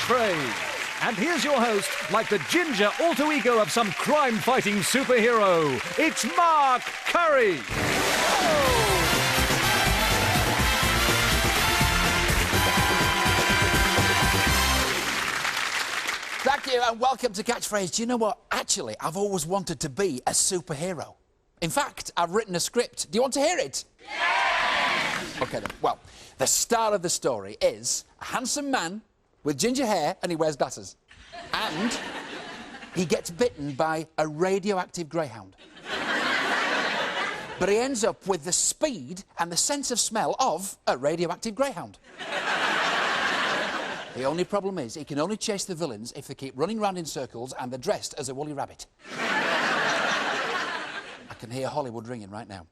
Catchphrase. And here's your host, like the ginger alter ego of some crime-fighting superhero. It's Mark Curry. Thank you and welcome to Catchphrase. Do you know what? Actually, I've always wanted to be a superhero. In fact, I've written a script. Do you want to hear it? Yeah! OK, then. Well, the star of the story is a handsome man with ginger hair and he wears glasses. And he gets bitten by a radioactive greyhound. But he ends up with the speed and the sense of smell of a radioactive greyhound. The only problem is he can only chase the villains if they keep running round in circles and they're dressed as a woolly rabbit. I can hear Hollywood ringing right now.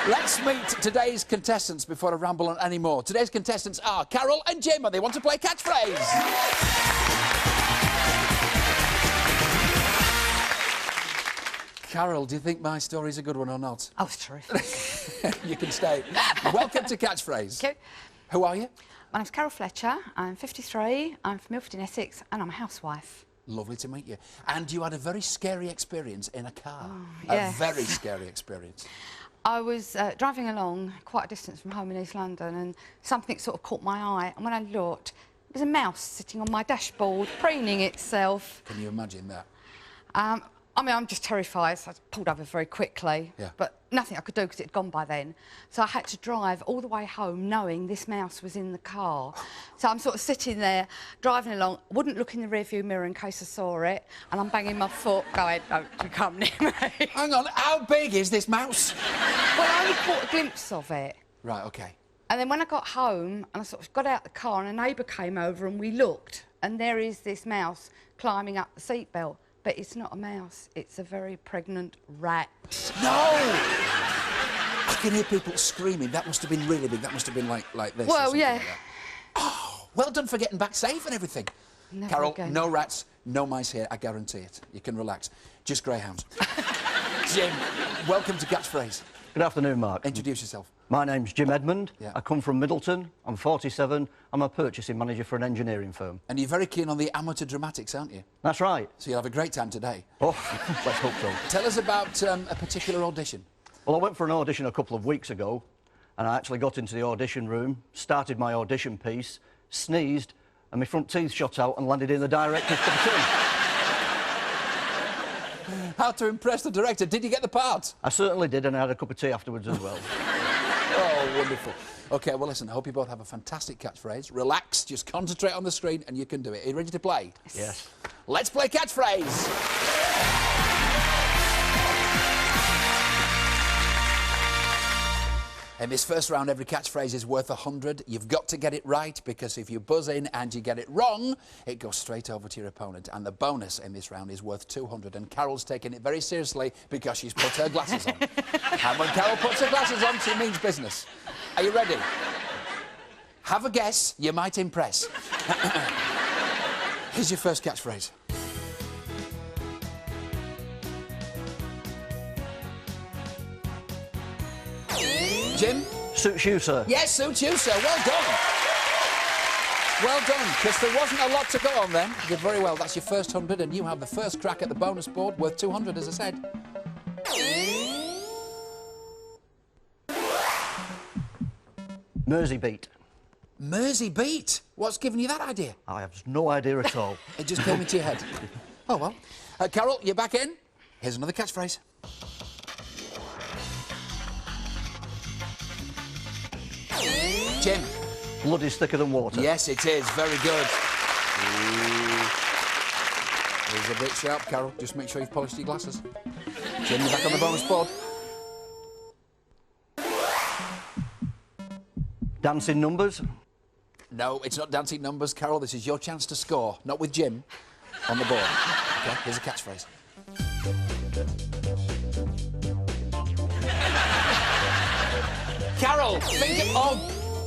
Let's meet today's contestants before I ramble on any more. Today's contestants are Carol and Jim, and they want to play Catchphrase. Carol, do you think my story's a good one or not? Oh, it's terrific. You can stay. Welcome to Catchphrase. Thank you. Who are you? My name's Carol Fletcher, I'm 53, I'm from Milford in Essex, and I'm a housewife. Lovely to meet you. And you had a very scary experience in a car. Oh, yes. A very scary experience. I was driving along quite a distance from home in East London, and something sort of caught my eye, and when I looked, there was a mouse sitting on my dashboard, preening itself. Can you imagine that? I mean, I'm just terrified, so I pulled over very quickly, but nothing I could do because it had gone by then. So I had to drive all the way home knowing this mouse was in the car. So I'm sort of sitting there, driving along, wouldn't look in the rearview mirror in case I saw it, and I'm banging my foot, going, don't you come near me. Hang on, how big is this mouse? Well, I only caught a glimpse of it. Right, OK. And then when I got home, and I sort of got out the car, and a neighbour came over, and we looked, and there is this mouse climbing up the seatbelt. But it's not a mouse, it's a very pregnant rat. No! I can hear people screaming. That must have been really big. That must have been like this. Well, yeah. Like oh, well done for getting back safe and everything. Never Carol, again. no rats, no mice here, I guarantee it. You can relax. Just greyhounds. Jim, welcome to Catchphrase. Good afternoon, Mark. Introduce yourself. My name's Jim Edmund. Yeah. I come from Middleton. I'm 47. I'm a purchasing manager for an engineering firm. And you're very keen on the amateur dramatics, aren't you? That's right. So you'll have a great time today. Oh, let's hope so. Tell us about a particular audition. Well, I went for an audition a couple of weeks ago, and I actually got into the audition room, started my audition piece, sneezed, and my front teeth shot out and landed in the director's cup of tea. How to impress the director. Did you get the part? I certainly did, and I had a cup of tea afterwards as well. Oh, wonderful. OK, well, listen, I hope you both have a fantastic catchphrase. Relax, just concentrate on the screen and you can do it. Are you ready to play? Yes. Let's play Catchphrase. In this first round, every catchphrase is worth 100. You've got to get it right, because if you buzz in and you get it wrong, it goes straight over to your opponent. And the bonus in this round is worth 200. And Carol's taking it very seriously because she's put her glasses on. And when Carol puts her glasses on, she means business. Are you ready? Have a guess. You might impress. Here's your first catchphrase. Jim? Suits you, sir. Yes, suits you, sir. Well done. Well done, because there wasn't a lot to go on then. You did very well. That's your first 100, and you have the first crack at the bonus board, worth 200, as I said. Mersey beat. Mersey beat? What's given you that idea? I have no idea at all. It just came into your head. Oh, well. Carol, you're back in. Here's another catchphrase. Jim. Blood is thicker than water. Yes, it is. Very good. He's a bit sharp, Carol. Just make sure you've polished your glasses. Jim, you're back on the bonus board. Dancing numbers. No, it's not dancing numbers, Carol. This is your chance to score. Not with Jim on the board. OK, here's a catchphrase. Carol, think of... Oh,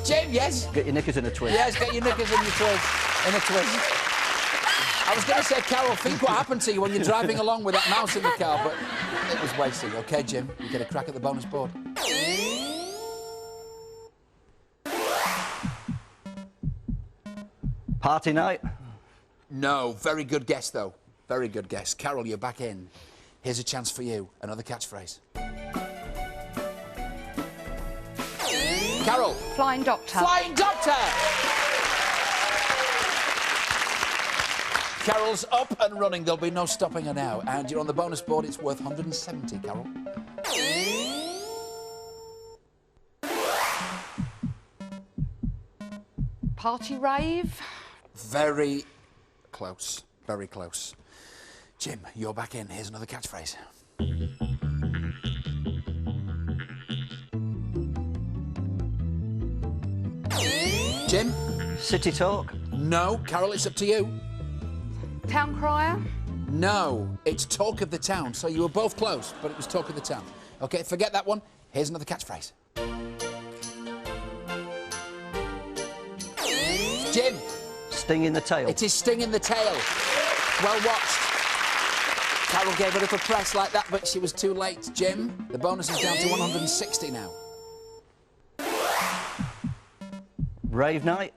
Jim, yes? Get your knickers in a twist. Yes, get your knickers in your twist. In a twist. I was going to say, Carol, think what happened to you when you're driving along with that mouse in the car, but it was wasted. OK, Jim, you get a crack at the bonus board. Party night. No, very good guess, though. Very good guess. Carol, you're back in. Here's a chance for you. Another catchphrase. Carol. Flying Doctor. Flying Doctor! Carol's up and running. There'll be no stopping her now. And you're on the bonus board. It's worth 170, Carol. Party rave. Very close. Very close. Jim, you're back in. Here's another catchphrase. Jim? City talk. No. Carol, it's up to you. Town crier. No. It's talk of the town. So you were both close, but it was talk of the town. OK, forget that one. Here's another catchphrase. Jim? Sting in the tail. It is sting in the tail. Well watched. Carol gave a little press like that, but she was too late. Jim, the bonus is down to 160 now. Rave night.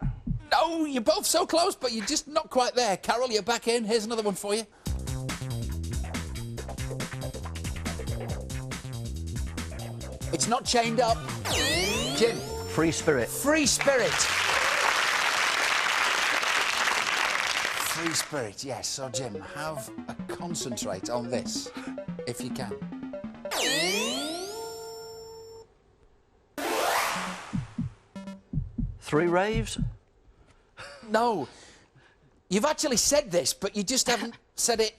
No, you're both so close, but you're just not quite there. Carol, you're back in. Here's another one for you. It's not chained up. Jim. Free spirit. Free spirit. Free spirit, yes. So, Jim, have a concentrate on this, if you can. Three raves. No. You've actually said this, but you just haven't said it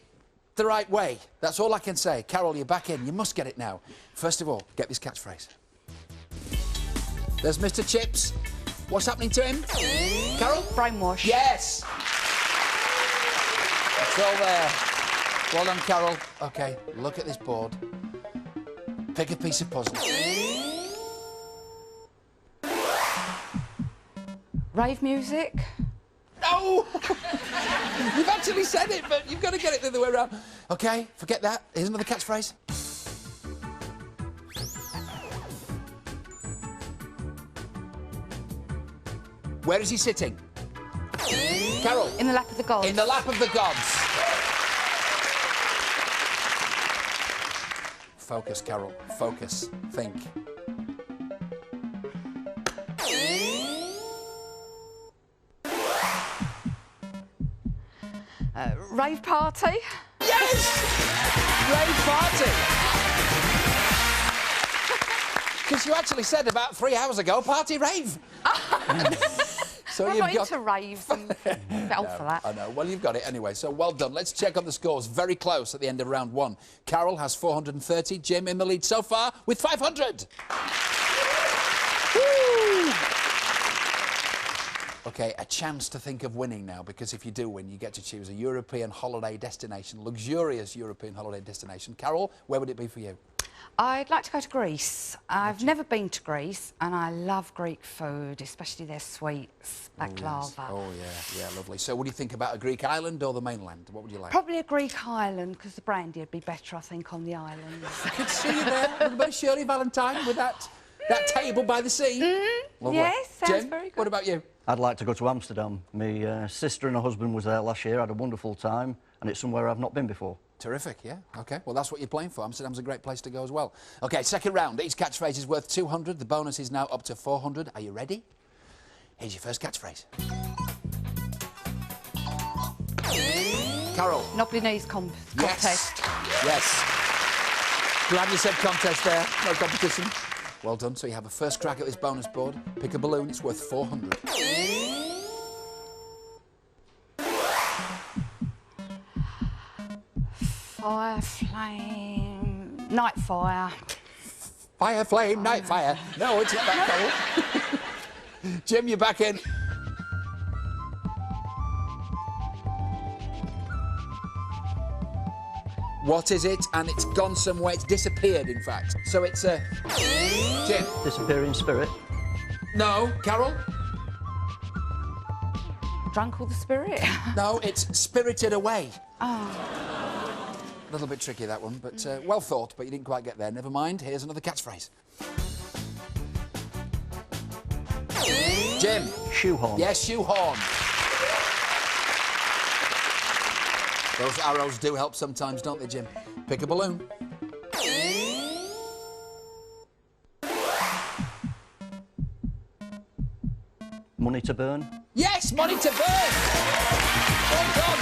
the right way. That's all I can say. Carol, you're back in. You must get it now. First of all, get this catchphrase. There's Mr. Chips. What's happening to him? Carol? Brainwash. Yes! It's all there. Well done, Carol. OK, look at this board. Pick a piece of puzzle. Rave music. No! You've actually said it, but you've got to get it the other way around. OK, forget that. Here's another catchphrase. Where is he sitting? Carol. In the lap of the gods. In the lap of the gods. Focus, Carol. Focus. Think. Rave party. Yes! Rave party. Because you actually said about 3 hours ago, party rave. So I'm not into raves. I'm a bit old for that. I know. Well, you've got it anyway, so well done. Let's check on the scores. Very close at the end of round one. Carol has 430. Jim in the lead so far with 500. Woo! OK, a chance to think of winning now, because if you do win, you get to choose a European holiday destination, luxurious European holiday destination. Carol, where would it be for you? I'd like to go to Greece. I've never been to Greece, and I love Greek food, especially their sweets, baklava. Oh, yes. Yeah, lovely. So what do you think about a Greek island or the mainland? What would you like? Probably a Greek island, because the brandy would be better, I think, on the island. I could see you there with a bit of Shirley Valentine with that table by the sea. Yes, sounds Jim, very good. what about you? I'd like to go to Amsterdam. My sister and her husband was there last year. Had a wonderful time, and it's somewhere I've not been before. Terrific, yeah. OK, well, that's what you're playing for. Amsterdam's a great place to go as well. OK, second round. Each catchphrase is worth 200. The bonus is now up to 400. Are you ready? Here's your first catchphrase. Carol. Knobbly knees contest. Yes. Glad you said contest there. No competition. Well done. So you have a first crack at this bonus board. Pick a balloon. It's worth 400. Fire, flame, night fire. Fire, flame, night fire. No, it's not that, Carol. Jim, you're back in. What is it? And it's gone somewhere. It's disappeared, in fact. So it's a... Jim. Disappearing spirit. No. Carol? Drunk all the spirit. No, it's spirited away. Oh. A little bit tricky, that one, but well thought, but you didn't quite get there. Never mind. Here's another catchphrase. Jim. Shoehorn. Yes, shoehorn. Those arrows do help sometimes, don't they, Jim? Pick a balloon. Money to burn? Yes, money to burn! Well done!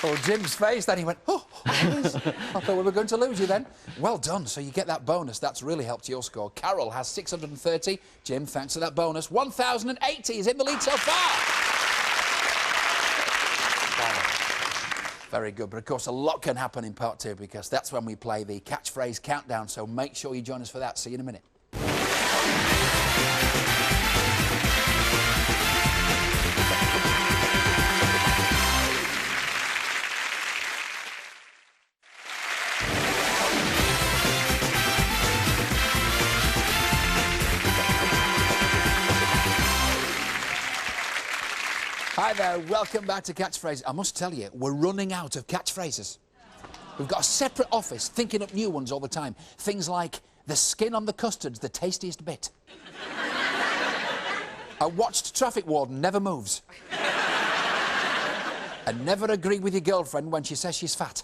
Oh, Jim's face, then he went, oh, I thought we were going to lose you then. Well done, so you get that bonus. That's really helped your score. Carol has 630. Jim, thanks to that bonus, 1,080 is in the lead so far. Very good, but of course a lot can happen in part two because that's when we play the catchphrase countdown, so make sure you join us for that. See you in a minute. Hi there, welcome back to Catchphrase. I must tell you, we're running out of catchphrases. We've got a separate office thinking up new ones all the time. Things like, the skin on the custard's the tastiest bit. A watched traffic warden never moves. And never agree with your girlfriend when she says she's fat.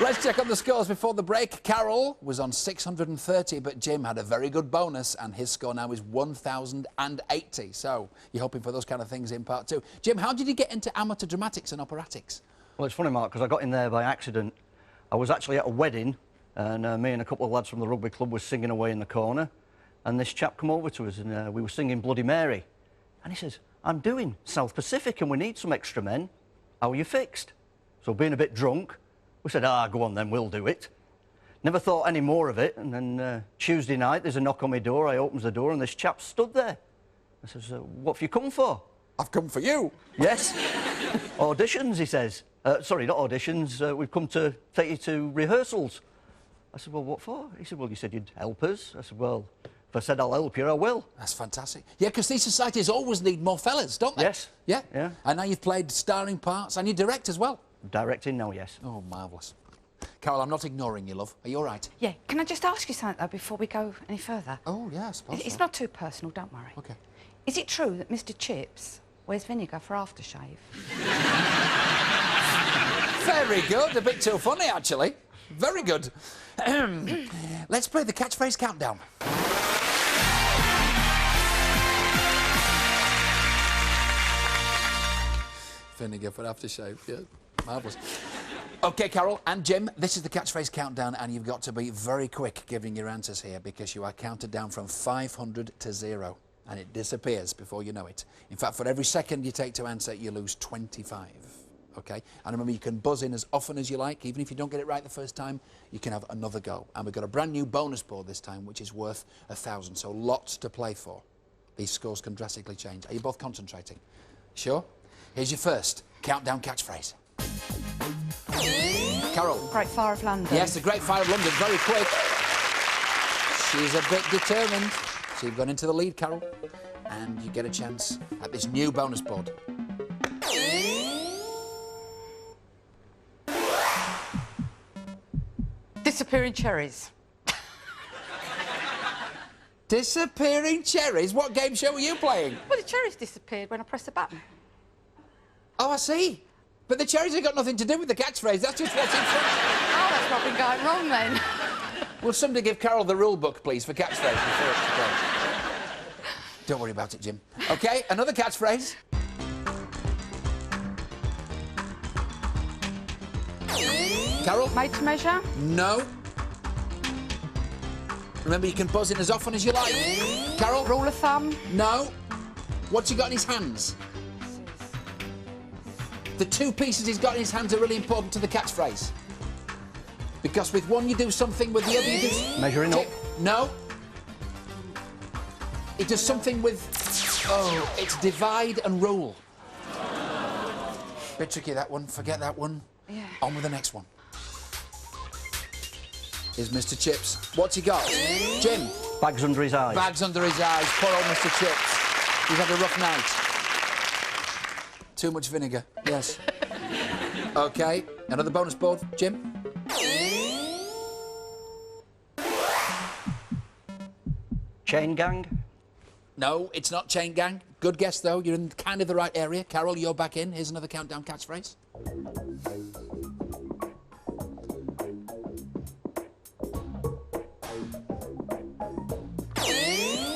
Let's check on the scores before the break. Carol was on 630, but Jim had a very good bonus, and his score now is 1,080. So you're hoping for those kind of things in part two. Jim, how did you get into amateur dramatics and operatics? Well, it's funny, Mark, because I got in there by accident. I was actually at a wedding, and me and a couple of lads from the rugby club were singing away in the corner, and this chap come over to us, and we were singing Bloody Mary. And he says, I'm doing South Pacific, and we need some extra men. How are you fixed? So being a bit drunk, we said, go on then, we'll do it. Never thought any more of it, and then Tuesday night, there's a knock on my door. I opens the door, and this chap stood there. I says, what have you come for? I've come for you. Yes. Auditions, he says. Sorry, not auditions. We've come to take you to rehearsals. I said, well, what for? He said, well, you said you'd help us. I said, well, if I said I'll help you, I will. That's fantastic. Yeah, because these societies always need more fellas, don't they? Yes. Yeah? Yeah. And now you've played starring parts, and you direct as well. Directing now, yes. Oh, marvellous. Carol, I'm not ignoring you, love. Are you all right? Yeah, can I just ask you something, though, before we go any further? Oh, yeah, I suppose It's so. not too personal, don't worry. OK. Is it true that Mr Chips wears vinegar for aftershave? Very good. A bit too funny, actually. Very good. Let's play the catchphrase countdown. Vinegar for aftershave, yeah. Marvellous. OK, Carol and Jim, this is the catchphrase countdown, and you've got to be very quick giving your answers here because you are counted down from 500 to 0, and it disappears before you know it. In fact, for every second you take to answer, you lose 25. OK? And remember, you can buzz in as often as you like. Even if you don't get it right the first time, you can have another go. And we've got a brand new bonus board this time, which is worth 1,000, so lots to play for. These scores can drastically change. Are you both concentrating? Sure? Here's your first countdown catchphrase. Carol. Great Fire of London. Yes, the Great Fire of London, very quick. She's a bit determined. So you've gone into the lead, Carol, and you get a chance at this new bonus board. Disappearing cherries. Disappearing cherries? What game show are you playing? Well, the cherries disappeared when I pressed the button. Oh, I see. But the cherries have got nothing to do with the catchphrase. That's just what's in front. Oh, that's not been going wrong then. Will somebody give Carol the rule book, please, for catchphrase before it's go? Don't worry about it, Jim. OK, another catchphrase. Carol? Made to measure? No. Remember, you can buzz in as often as you like. Carol? Rule of thumb? No. What's he got in his hands? The two pieces he's got in his hands are really important to the catchphrase. Because with one you do something, with the other you do... Measuring up? No. It does something with... Oh, it's divide and rule. Bit tricky, that one. Forget that one. Yeah. On with the next one. Here's Mr Chips. What's he got? Jim? Bags under his eyes. Bags under his eyes. Poor old Mr Chips. He's had a rough night. Too much vinegar, yes. OK, another bonus board. Jim? Chain gang? No, it's not chain gang. Good guess, though. You're in kind of the right area. Carol, you're back in. Here's another countdown catchphrase.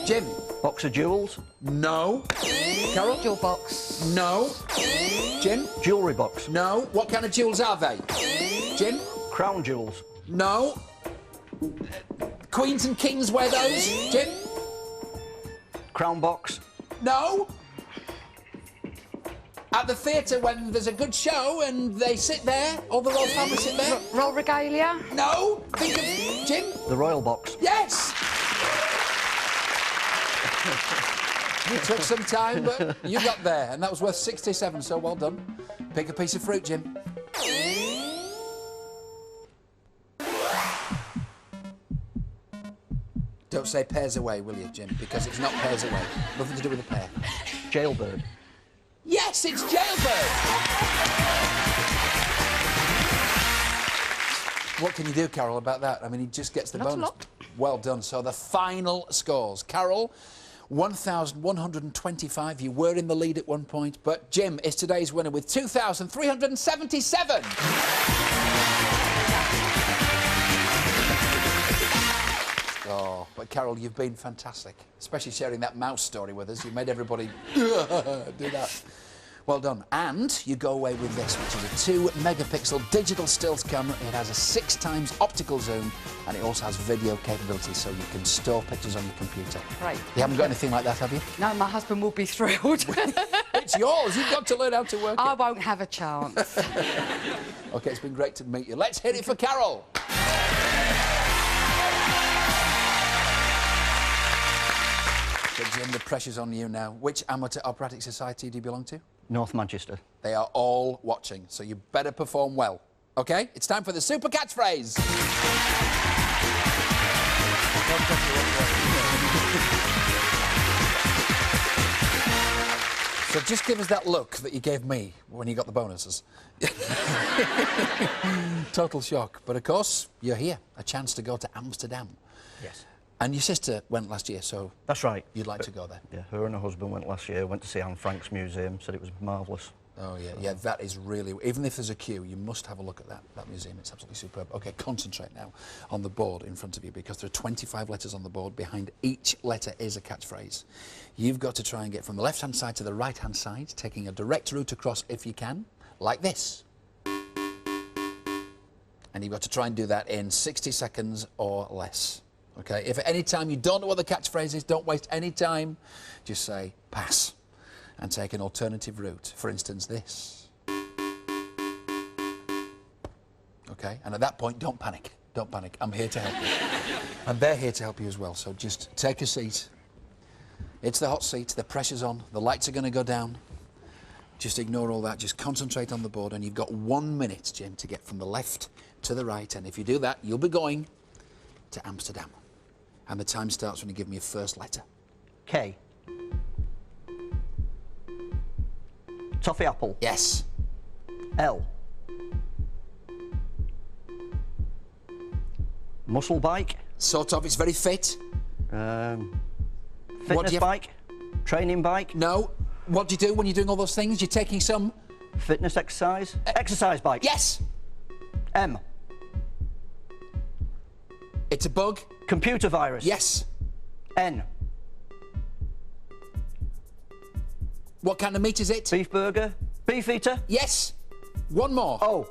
Jim. Box of jewels. No. Carol? Jewel box. No. Jim? Jewellery box. No. What kind of jewels are they? Jim? Crown jewels. No. Queens and kings wear those. Jim? Crown box. No. At the theatre when there's a good show and they sit there, all the royal family sit there. Royal regalia. No. Think of Jim. The royal box. Yes. It took some time, but you got there, and that was worth 67, so well done. Pick a piece of fruit, Jim. Don't say pears away, will you, Jim? Because it's not pears away. Nothing to do with a pear. Jailbird. Yes, it's jailbird! What can you do, Carol, about that? I mean, he just gets the Not a bonus. lot. Well done. So the final scores. Carol, 1,125. You were in the lead at one point, but Jim is today's winner with 2,377. Oh, but Carol, you've been fantastic, especially sharing that mouse story with us. You made everybody do that. Well done. And you go away with this, which is a 2-megapixel digital stills camera. It has a 6x optical zoom, and it also has video capability, so you can store pictures on your computer. Great. You haven't got anything like that, have you? No, my husband will be thrilled. It's yours. You've got to learn how to work I it. won't have a chance. OK, it's been great to meet you. Let's hit it for Carol. So, Jim, the pressure's on you now. Which amateur operatic society do you belong to? North Manchester. They are all watching, so you better perform well. OK? It's time for the super catchphrase. So just give us that look that you gave me when you got the bonuses. Total shock. But, of course, you're here. A chance to go to Amsterdam. Yes. And your sister went last year, so... That's right. You'd like to go there? Yeah, her and her husband went last year, went to see Anne Frank's museum, said it was marvellous. Oh, yeah, yeah, that is really... Even if there's a queue, you must have a look at that museum. It's absolutely superb. OK, concentrate now on the board in front of you, because there are 25 letters on the board. Behind each letter is a catchphrase. You've got to try and get from the left-hand side to the right-hand side, taking a direct route across if you can, like this. And you've got to try and do that in 60 seconds or less. OK, if at any time you don't know what the catchphrase is, don't waste any time. Just say, pass, and take an alternative route. For instance, this. OK, and at that point, don't panic. Don't panic. I'm here to help you. And they're here to help you as well, so just take a seat. It's the hot seat, the pressure's on, the lights are going to go down. Just ignore all that, just concentrate on the board, and you've got 1 minute, Jim, to get from the left to the right, and if you do that, you'll be going to Amsterdam. And the time starts when you give me your first letter. K. Toffee apple. Yes. L. Muscle bike. Sort of, it's very fit. Fitness bike. Training bike. No. What do you do when you're doing all those things? You're taking some... Fitness exercise. Exercise bike. Yes. M. It's a bug. Computer virus. Yes. N. What kind of meat is it? Beef burger. Beef eater. Yes. One more. O.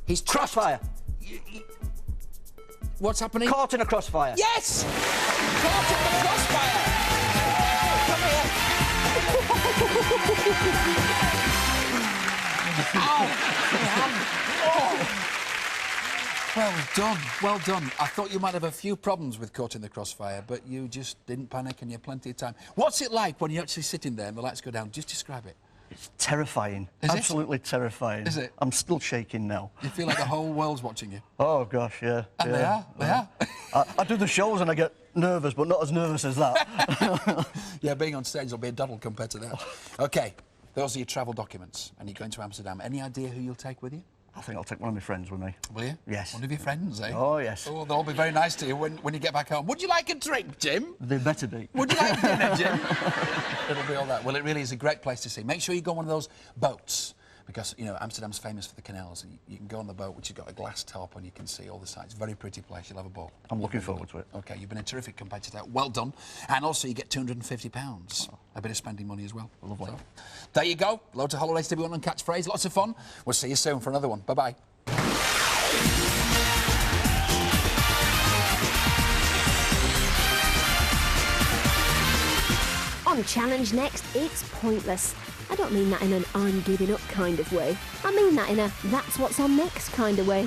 He's trapped. Crossfire. What's happening? Caught in a crossfire. Yes! Caught in the crossfire! Come here! Ow! Well done, well done. I thought you might have a few problems with caught in the crossfire, but you just didn't panic and you had plenty of time. What's it like when you're actually sitting there and the lights go down? Just describe it. It's terrifying. Is it? Absolutely terrifying. Is it? I'm still shaking now. You feel like the whole world's watching you. Oh, gosh, yeah. And yeah. they are. I do the shows and I get nervous, but not as nervous as that. Yeah, being on stage will be a doddle compared to that. OK, those are your travel documents, and you're going to Amsterdam. Any idea who you'll take with you? I think I'll take one of my friends with me. Will you? Yes. One of your friends, eh? Oh, yes. Oh, they'll all be very nice to you when you get back home. Would you like a drink, Jim? They better be. Would you like dinner, Jim? It'll be all that. Well, it really is a great place to see. Make sure you go on one of those boats, because, you know, Amsterdam's famous for the canals. And you can go on the boat, which has got a glass top, and you can see all the sights. Very pretty place. You'll have a ball. I'm looking forward to it. OK, you've been a terrific competitor. Well done. And also, you get £250. Oh. A bit of spending money as well. Lovely. So, there you go. Loads of holidays to be on Catchphrase. Lots of fun. We'll see you soon for another one. Bye-bye. On Challenge Next, it's pointless. I don't mean that in an I'm giving up kind of way. I mean that in a that's what's on next kind of way.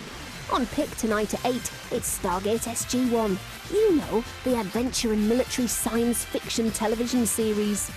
On Pick tonight at 8, it's Stargate SG-1. You know, the adventure and military science fiction television series.